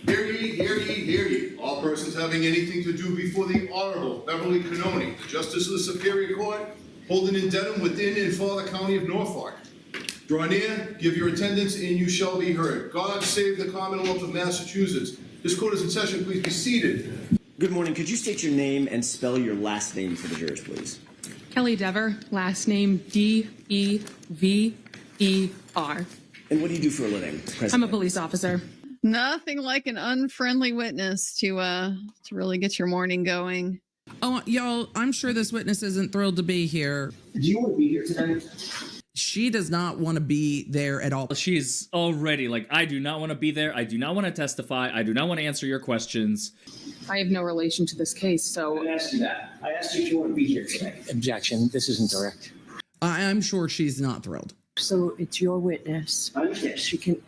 Hear ye, hear ye, hear ye. All persons having anything to do before the Honorable Beverly Cannoni, the Justice of the Superior Court, holding in Dedham within and for the County of Norfolk. Draw near, give your attendance, and you shall be heard. God save the Commonwealth of Massachusetts. This court is in session. Please be seated. Good morning. Could you state your name and spell your last name for the jurors, please? Kelly Dever, last name D-E-V-E-R. And what do you do for a living, President? I'm a police officer. Nothing like an unfriendly witness to really get your morning going. Oh, y'all, I'm sure this witness isn't thrilled to be here. Do you want to be here tonight? She does not want to be there at all. She's already like, I do not want to be there. I do not want to testify. I do not want to answer your questions. I have no relation to this case, so... I didn't ask you that. I asked you if you want to be here today. Objection. This isn't direct. I'm sure she's not thrilled. So it's your witness. I understand. She can...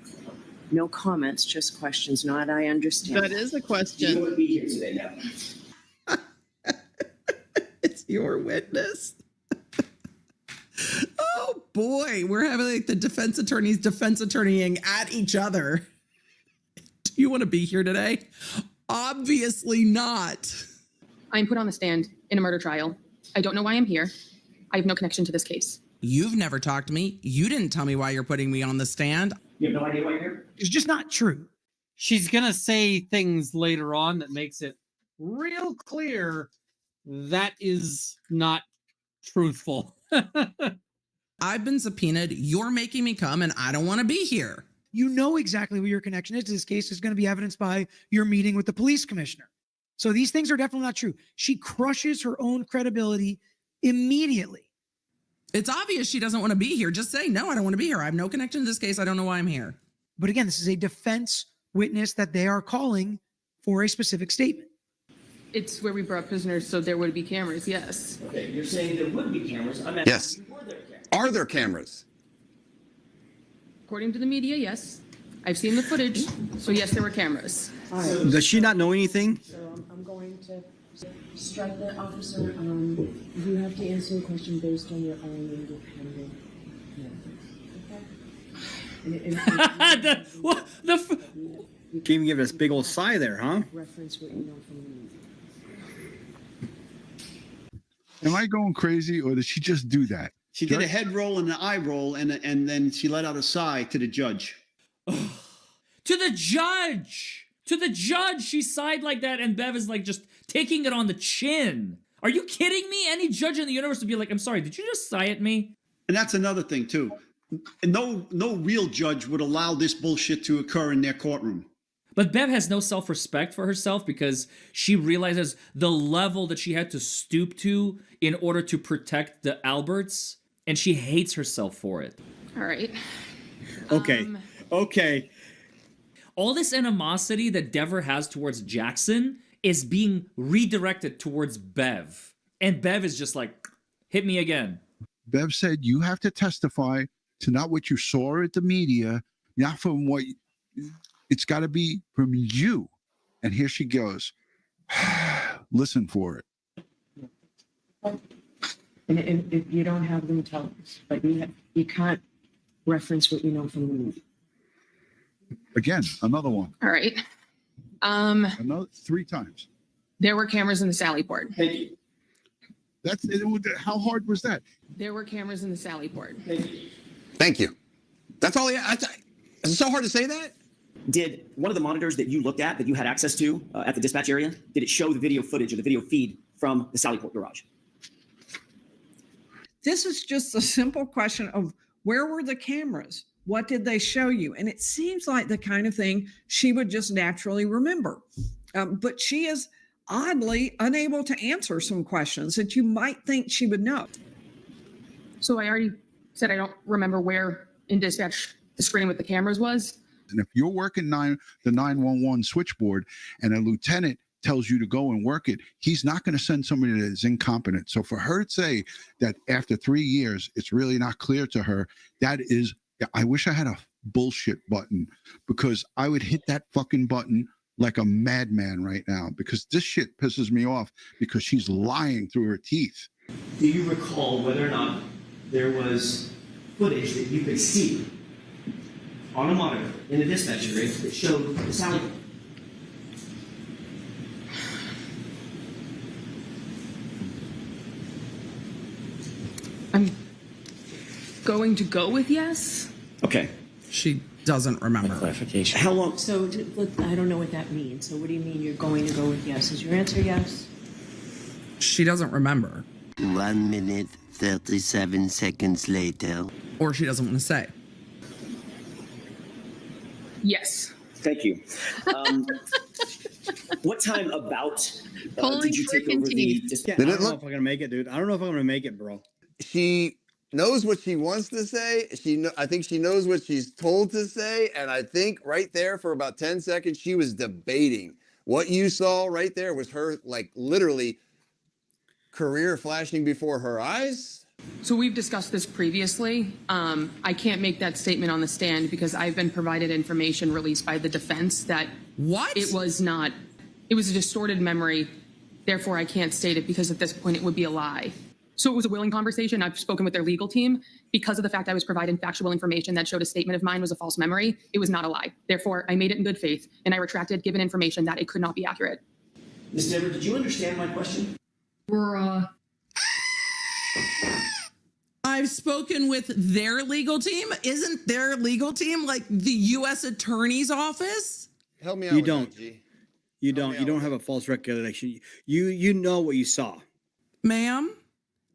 No comments, just questions. Not, I understand. That is a Do you question. want to be here today now? It's your witness. Oh boy, we're having like the defense attorneys defense attorneying at each other. Do you want to be here today? Obviously not. I'm put on the stand in a murder trial. I don't know why I'm here. I have no connection to this case. You've never talked to me. You didn't tell me why you're putting me on the stand. You have no idea why you're here? It's just not true. She's going to say things later on that makes it real clear that is not truthful. I've been subpoenaed. You're making me come and I don't want to be here. You know exactly what your connection is to this case is going to be evidenced by your meeting with the police commissioner. So these things are definitely not true. She crushes her own credibility immediately. It's obvious she doesn't want to be here. Just say, no, I don't want to be here. I have no connection to this case. I don't know why I'm here. But again, this is a defense witness that they are calling for a specific statement. It's where we brought prisoners, so there would be cameras, yes. Okay, you're saying there would be cameras. I'm asking Yes. you, were there cameras? Are there cameras? According to the media, yes. I've seen the footage, so yes, there were cameras. Does she not know anything? So I'm going to strike that officer. You have to answer the question based on your own independent methods. Okay? She even give us a big old sigh there, huh? Reference what you know from the movie. Am I going crazy, or did she just do that? She did a head roll and an eye roll, and then she let out a sigh to the judge. To the judge! To the judge! She sighed like that, and Bev is like just taking it on the chin. Are you kidding me? Any judge in the universe would be like, I'm sorry, did you just sigh at me? And that's another thing, too. No real judge would allow this bullshit to occur in their courtroom. But Bev has no self-respect for herself because she realizes the level that she had to stoop to in order to protect the Alberts, and she hates herself for it. All right. Okay. Okay. All this animosity that Dever has towards Jackson is being redirected towards Bev. And Bev is just like, hit me again. Bev said you have to testify to not what you saw at the media, not from what it's got to be from you. And here she goes. Listen for it. And if you don't have them, tell us. But you can't reference what you know from the movie. Again, another one. All right. Another 3 times. There were cameras in the Sally port. Thank you. How hard was that? There were cameras in the Sally port. Thank you. That's all. Is it so hard to say that? Did one of the monitors that you looked at, that you had access to at the dispatch area, did it show the video footage or the video feed from the Sallyport garage? This is just a simple question of where were the cameras? What did they show you? And it seems like the kind of thing she would just naturally remember. But she is oddly unable to answer some questions that you might think she would know. So I already said I don't remember where in dispatch the screen with the cameras was. And if you're working the 911 switchboard and a lieutenant tells you to go and work it, he's not going to send somebody that is incompetent. So for her to say that after 3 years, it's really not clear to her, that is, I wish I had a bullshit button, because I would hit that fucking button like a madman right now, because this shit pisses me off because she's lying through her teeth. Do you recall whether or not there was footage that you could see on a monitor in the dispatch area that showed the Sally? I'm going to go with yes. Okay. She doesn't remember. Clarification. How long? So I don't know what that means. So what do you mean you're going to go with yes? Is your answer yes? She doesn't remember. 1 minute, 37 seconds later. Or she doesn't want to say. Yes. Thank you. What time about Pulling did you take freaking over the? teeth. I don't know if I'm gonna make it, dude. I don't know if I'm gonna make it, bro. She knows what she wants to say. I think she knows what she's told to say. And I think right there for about 10 seconds, she was debating. What you saw right there was her, like, literally career flashing before her eyes. So we've discussed this previously. I can't make that statement on the stand because I've been provided information released by the defense that What? it was a distorted memory. Therefore, I can't state it because at this point it would be a lie. So it was a willing conversation. I've spoken with their legal team. Because of the fact I was provided factual information that showed a statement of mine was a false memory, it was not a lie. Therefore, I made it in good faith and I retracted given information that it could not be accurate. Ms. Dever, did you understand my question? I've spoken with their legal team. Isn't their legal team like the U.S. Attorney's Office? Help me out. You with don't. that, G. You don't. You don't have a false recollection. You know what you saw. Ma'am,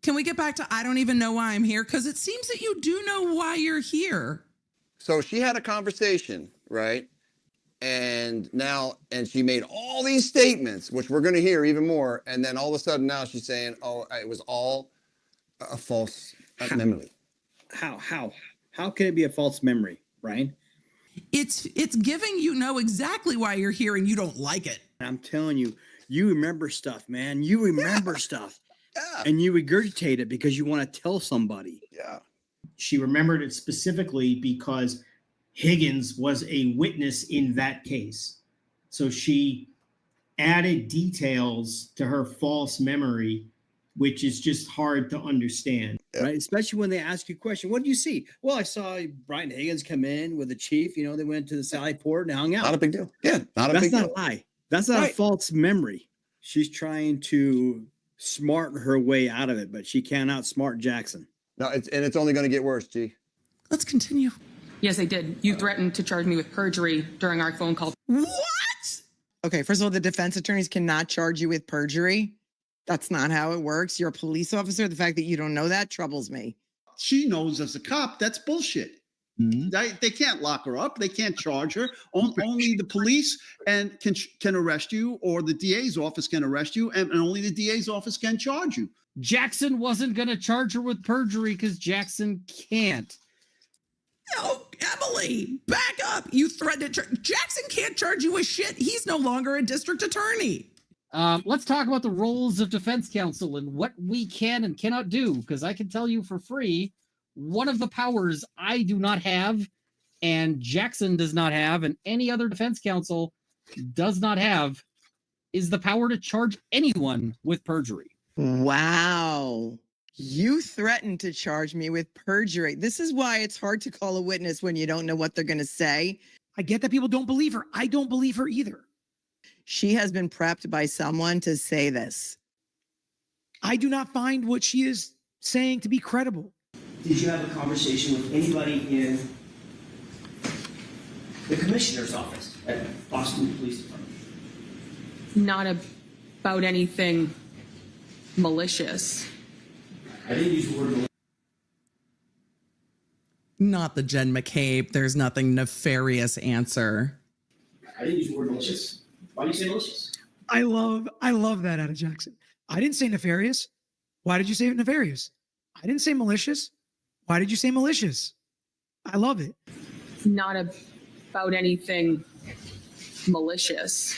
can we get back to I don't even know why I'm here? Because it seems that you do know why you're here. So she had a conversation, right? And she made all these statements, which we're going to hear even more. And then all of a sudden now she's saying, oh, it was all a false memory. How can it be a false memory, Brian? It's giving you know exactly why you're here and you don't like it. I'm telling you, you remember stuff, man. You remember stuff. Yeah. And you regurgitate it because you want to tell somebody. Yeah. She remembered it specifically because Higgins was a witness in that case. So she added details to her false memory, which is just hard to understand. Right? Especially when they ask you a question. What do you see? Well, I saw Brian Higgins come in with the chief. You know, they went to the Sally Port and hung out. Not a big deal. Yeah. Not a big deal. That's not a lie. That's not a false memory. She's trying to smart her way out of it, but she can't outsmart Jackson. No, it's only going to get worse, G. Let's continue. Yes, I did. You threatened to charge me with perjury during our phone call. What? Okay, first of all, the defense attorneys cannot charge you with perjury. That's not how it works. You're a police officer. The fact that you don't know that troubles me. She knows as a cop that's bullshit. They can't lock her up. They can't charge her. Only the police can arrest you, or the DA's office can arrest you, and only the DA's office can charge you. Jackson wasn't going to charge her with perjury because Jackson can't. No, Emily, back up. You threatened to Jackson can't charge you with shit. He's no longer a district attorney. Let's talk about the roles of defense counsel and what we can and cannot do, because I can tell you for free, one of the powers I do not have and Jackson does not have and any other defense counsel does not have is the power to charge anyone with perjury. Wow. You threatened to charge me with perjury. This is why it's hard to call a witness when you don't know what they're going to say. I get that people don't believe her. I don't believe her either. She has been prepped by someone to say this. I do not find what she is saying to be credible. Did you have a conversation with anybody in the commissioner's office at Boston Police Department? Not about anything malicious. I didn't use the word malicious. Not the Jen McCabe. There's nothing nefarious answer. I didn't use the word malicious. Why do you say malicious? I love that out of Jackson. I didn't say nefarious. Why did you say nefarious? I didn't say malicious. Why did you say malicious? I love it. Not about anything malicious.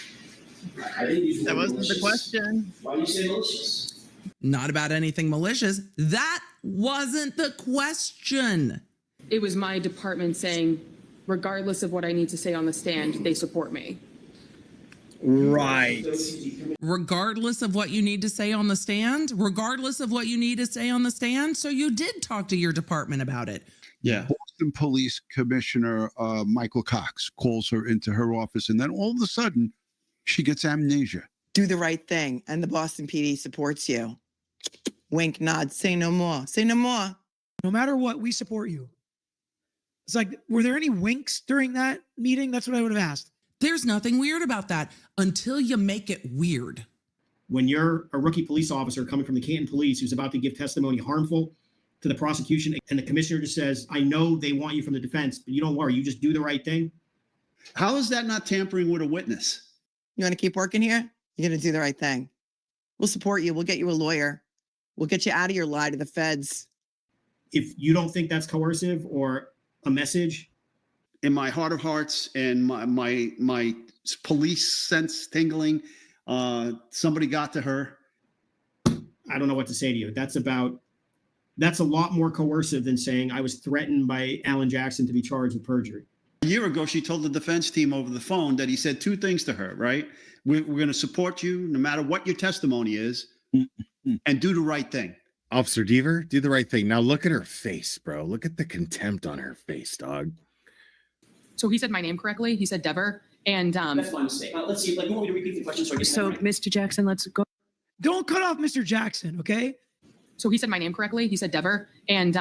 I didn't use the word wasn't malicious. the question. Why do you say malicious? Not about anything malicious. That wasn't the question. It was my department saying, regardless of what I need to say on the stand, they support me. Right. Regardless of what you need to say on the stand, regardless of what you need to say on the stand. So you did talk to your department about it. Yeah. Boston Police Commissioner Michael Cox calls her into her office, and then all of a sudden, she gets amnesia. Do the right thing, and the Boston PD supports you. Wink, nod, say no more. Say no more. No matter what, we support you. It's like, were there any winks during that meeting? That's what I would have asked. There's nothing weird about that until you make it weird. When you're a rookie police officer coming from the Canton Police who's about to give testimony harmful to the prosecution, and the commissioner just says, I know they want you from the defense, but you don't worry, you just do the right thing. How is that not tampering with a witness? You want to keep working here? You're going to do the right thing. We'll support you. We'll get you a lawyer. We'll get you out of your lie to the feds. If you don't think that's coercive or a message, In my heart of hearts and my police sense tingling, somebody got to her. I don't know what to say to you. That's a lot more coercive than saying I was threatened by Alan Jackson to be charged with perjury. A year ago, she told the defense team over the phone that he said two things to her, right? We're going to support you no matter what your testimony is and do the right thing. Officer Dever, do the right thing. Now look at her face, bro. Look at the contempt on her face, dog. So he said my name correctly. He said Dever. And That's my mistake. Let's see. Like, you want me to repeat the question? So, Mr. Jackson, let's go. Don't cut off Mr. Jackson, okay? so he said my name correctly. He said Dever. And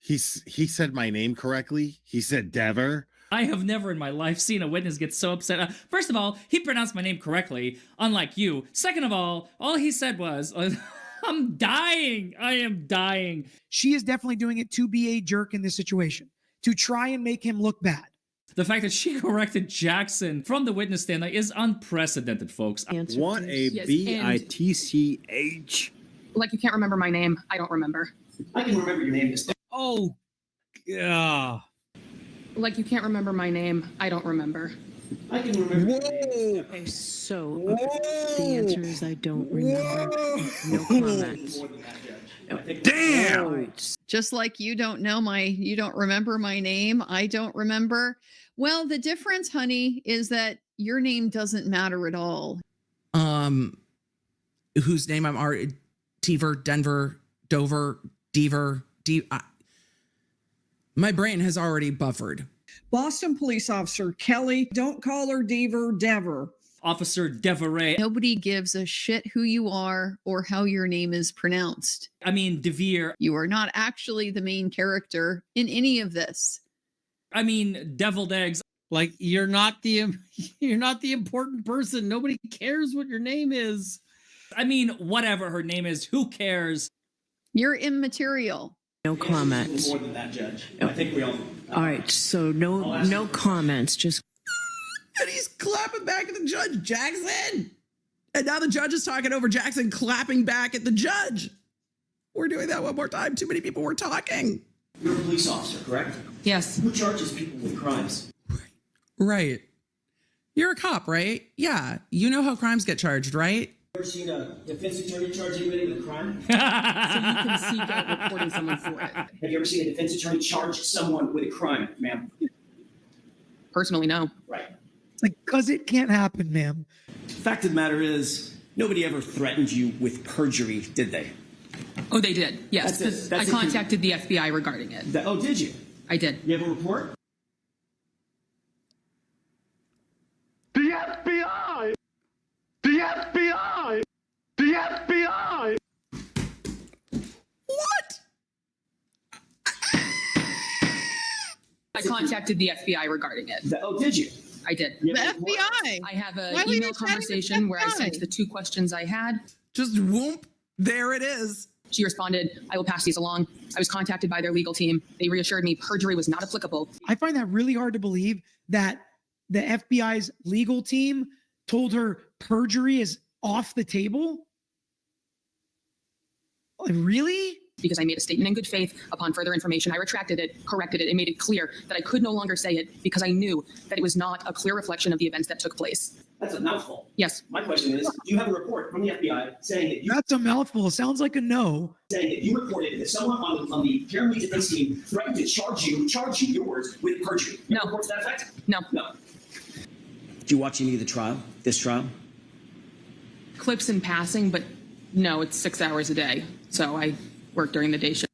He said my name correctly. He said Dever. I have never in my life seen a witness get so upset. First of all, he pronounced my name correctly, unlike you. Second of all he said was, I'm dying. I am dying. She is definitely doing it to be a jerk in this situation, to try and make him look bad. The fact that she corrected Jackson from the witness stand is unprecedented, folks. What a bitch. Like, you can't remember my name. I don't remember. I can remember your name. Oh, yeah. Like, you can't remember my name. I don't remember. I can remember. Okay, so the answer is I don't remember. No comment. Damn. Just like you don't remember my name, I don't remember. Well, the difference, honey, is that your name doesn't matter at all. Whose name I'm already Dever, Denver, Dover, Dever, my brain has already buffered. Boston police officer Kelly, don't call her Dever. Officer Deveray. Nobody gives a shit who you are or how your name is pronounced. I mean, Devere. You are not actually the main character in any of this. I mean, deviled eggs. Like, you're not the important person. Nobody cares what your name is. I mean, whatever her name is, who cares? You're immaterial. No comments. More than that, Judge. I think we all. All right, so no comments. Just. And he's clapping back at the judge, Jackson. And now the judge is talking over Jackson, clapping back at the judge. We're doing that one more time. Too many people were talking. You're a police officer, correct? Yes. Who charges people with crimes? Right. You're a cop, right? Yeah. You know how crimes get charged, right? Ever seen a defense attorney charge anybody with a crime? So you can seek out reporting someone for it. Have you ever seen a defense attorney charge someone with a crime, ma'am? Personally, no. Right. It's like, because it can't happen, ma'am. Fact of the matter is, nobody ever threatened you with perjury, did they? Oh, they did. Yes. That's I contacted the FBI regarding it. Oh, did you? I did. You have a report? The FBI! The FBI! The FBI! What? I contacted the FBI regarding it. Oh, did you? I did. The FBI. I have Why an were you email chatting with conversation where I FBI? sent the 2 questions I had. Just whoop. There it is. She responded, I will pass these along. I was contacted by their legal team. They reassured me perjury was not applicable. I find that really hard to believe that the FBI's legal team told her perjury is off the table. Like, really? Because I made a statement in good faith. Upon further information, I retracted it, corrected it, and made it clear that I could no longer say it because I knew that it was not a clear reflection of the events that took place. That's a mouthful. Yes. My question is, do you have a report from the FBI saying that you That's a mouthful. Sounds like a no. saying that you reported that someone on the Cameron defense team threatened to charge you, your words, with perjury? No. Report to that effect? No. No. Did you watch any of this trial? Clips in passing, but no, it's 6 hours a day. So I work during the day shift.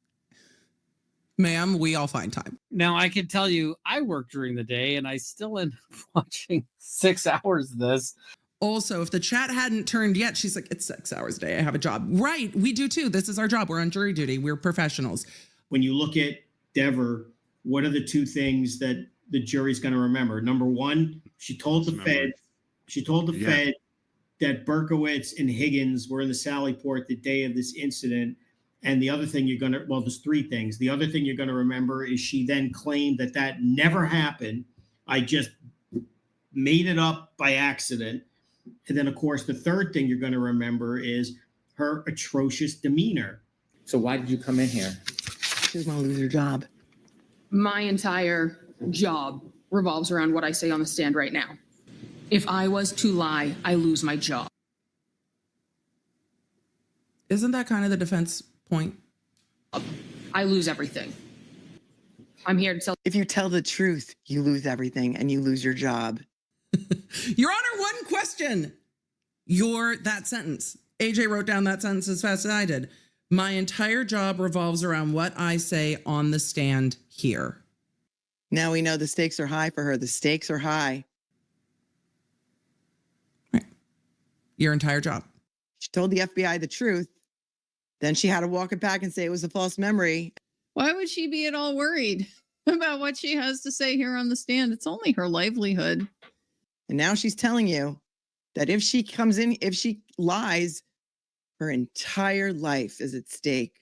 Ma'am, we all find time. Now, I can tell you, I work during the day and I still end up watching 6 hours of this. Also, if the chat hadn't turned yet, she's like, it's 6 hours a day. I have a job. Right. We do too. This is our job. We're on jury duty. We're professionals. When you look at Dever, what are the two things that the jury's going to remember? Number one, she told the Fed that Berkowitz and Higgins were in the Sally Port the day of this incident. And the other thing there's three things. The other thing you're going to remember is she then claimed that never happened. I just made it up by accident. And then, of course, the third thing you're going to remember is her atrocious demeanor. So why did you come in here? She was going to lose her job. My entire job revolves around what I say on the stand right now. If I was to lie, I lose my job. Isn't that kind of the defense point? I lose everything. I'm here to tell. If you tell the truth, you lose everything and you lose your job. Your Honor, one question. That sentence. AJ wrote down that sentence as fast as I did. My entire job revolves around what I say on the stand here. Now we know the stakes are high for her. The stakes are high. Right. Your entire job. She told the FBI the truth. Then she had to walk it back and say it was a false memory. Why would she be at all worried about what she has to say here on the stand? It's only her livelihood. And now she's telling you that if she lies, her entire life is at stake.